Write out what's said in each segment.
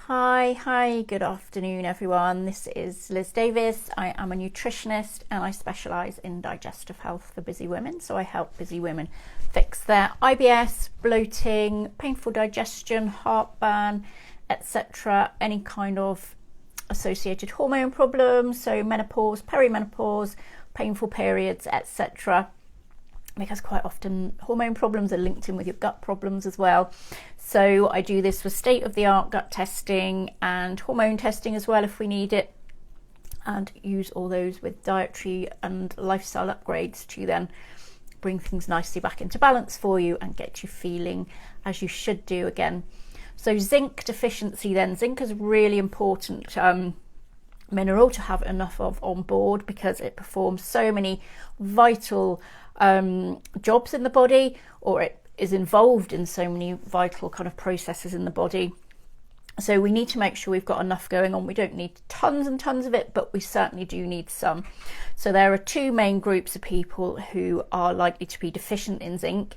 Hi, good afternoon everyone. This is Liz Davis. I am a nutritionist and I specialise in digestive health for busy women. So I help busy women fix their IBS, bloating, painful digestion, heartburn, etc. Any kind of associated hormone problems, so menopause, perimenopause, painful periods, etc. Because quite often hormone problems are linked in with your gut problems as well. So I do this with state-of-the-art gut testing and hormone testing as well if we need it, and use all those with dietary and lifestyle upgrades to then bring things nicely back into balance for you and get you feeling as you should do again. So zinc deficiency then. Zinc is really important mineral to have enough of on board because it performs so many vital jobs in the body, or it is involved in so many vital kind of processes in the body. So we need to make sure we've got enough going on. We don't need tons and tons of it, but we certainly do need some. So there are two main groups of people who are likely to be deficient in zinc.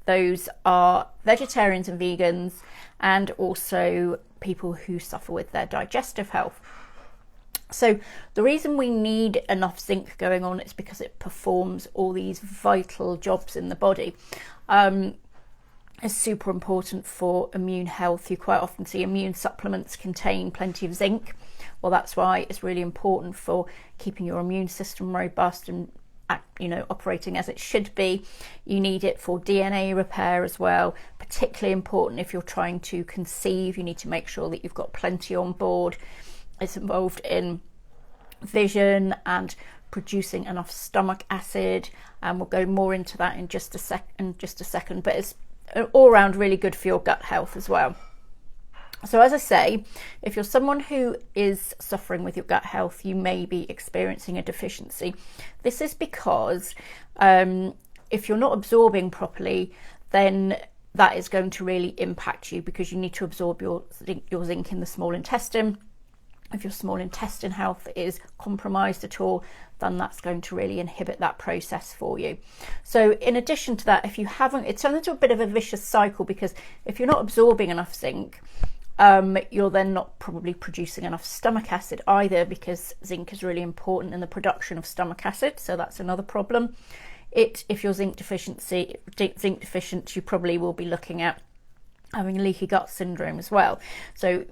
Those are vegetarians and vegans, and also people who suffer with their digestive health. So the reason we need enough zinc going on is because it performs all these vital jobs in the body. It's super important for immune health. You quite often see immune supplements contain plenty of zinc. Well, that's why it's really important for keeping your immune system robust and operating as it should be. You need it for DNA repair as well, particularly important if you're trying to conceive. You need to make sure that you've got plenty on board. It's involved in vision and producing enough stomach acid, and we'll go more into that in just a second, but it's all around really good for your gut health as well. So as I say, if you're someone who is suffering with your gut health, you may be experiencing a deficiency. This is because if you're not absorbing properly, then that is going to really impact you, because you need to absorb your zinc in the small intestine. If your small intestine health is compromised at all, then that's going to really inhibit that process for you. So in addition to that, if you haven't, it turns into a bit of a vicious cycle, because if you're not absorbing enough zinc, you're then not probably producing enough stomach acid either, because zinc is really important in the production of stomach acid. So that's another problem. If you're zinc deficient, you probably will be looking at having leaky gut syndrome as well. So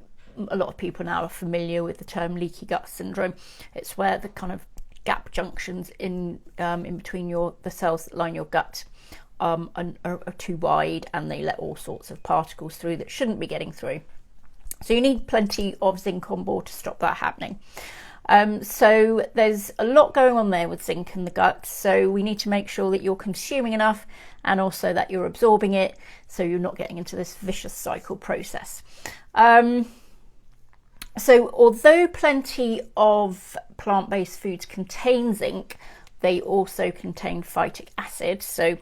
a lot of people now are familiar with the term leaky gut syndrome. It's where the kind of gap junctions in between the cells that line your gut are too wide, and they let all sorts of particles through that shouldn't be getting through. So you need plenty of zinc on board to stop that happening. So there's a lot going on there with zinc in the gut. So we need to make sure that you're consuming enough, and also that you're absorbing it, so you're not getting into this vicious cycle process. So although plenty of plant-based foods contain zinc, they also contain phytic acid. So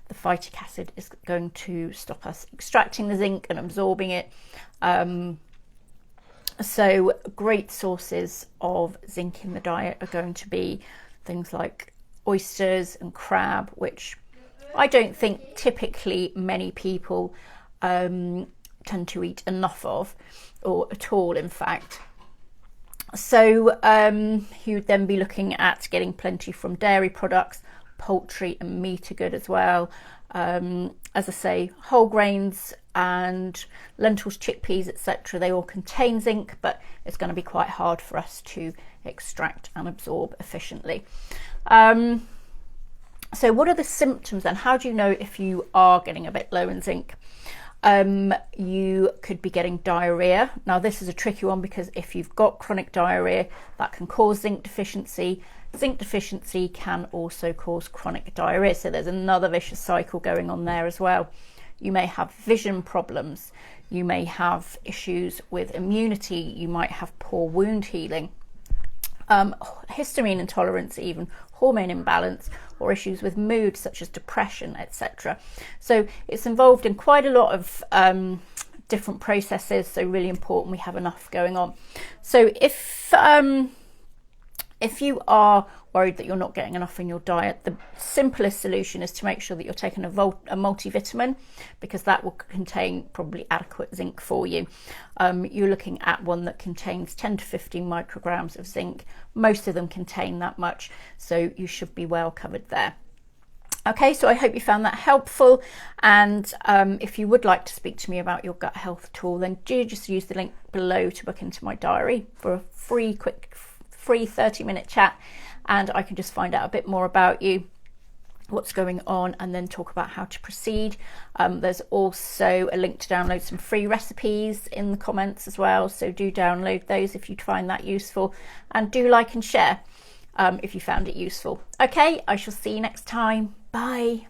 the phytic acid is going to stop us extracting the zinc and absorbing it. So great sources of zinc in the diet are going to be things like oysters and crab, which I don't think typically many people tend to eat enough of, or at all in fact. So you'd then be looking at getting plenty from dairy products. Poultry and meat are good as well. As I say, whole grains and lentils, chickpeas, etc., they all contain zinc, but it's going to be quite hard for us to extract and absorb efficiently. So what are the symptoms then? How do you know if you are getting a bit low in zinc? You could be getting diarrhea. Now this is a tricky one, because if you've got chronic diarrhea, that can cause zinc deficiency. Zinc deficiency can also cause chronic diarrhea, so there's another vicious cycle going on there as well. You may have vision problems, you may have issues with immunity, you might have poor wound healing, histamine intolerance, even hormone imbalance, or issues with mood such as depression, etc. So it's involved in quite a lot of different processes, so really important we have enough going on. So if you are worried that you're not getting enough in your diet, the simplest solution is to make sure that you're taking a multivitamin, because that will contain probably adequate zinc for you. You're looking at one that contains 10 to 15 micrograms of zinc. Most of them contain that much, so you should be well covered there. Okay, so I hope you found that helpful, and if you would like to speak to me about your gut health at all, then do just use the link below to book into my diary for a free 30-minute chat, and I can just find out a bit more about you, what's going on, and then talk about how to proceed. There's also a link to download some free recipes in the comments as well, so do download those if you find that useful, and do like and share if you found it useful. Okay, I shall see you next time. Bye.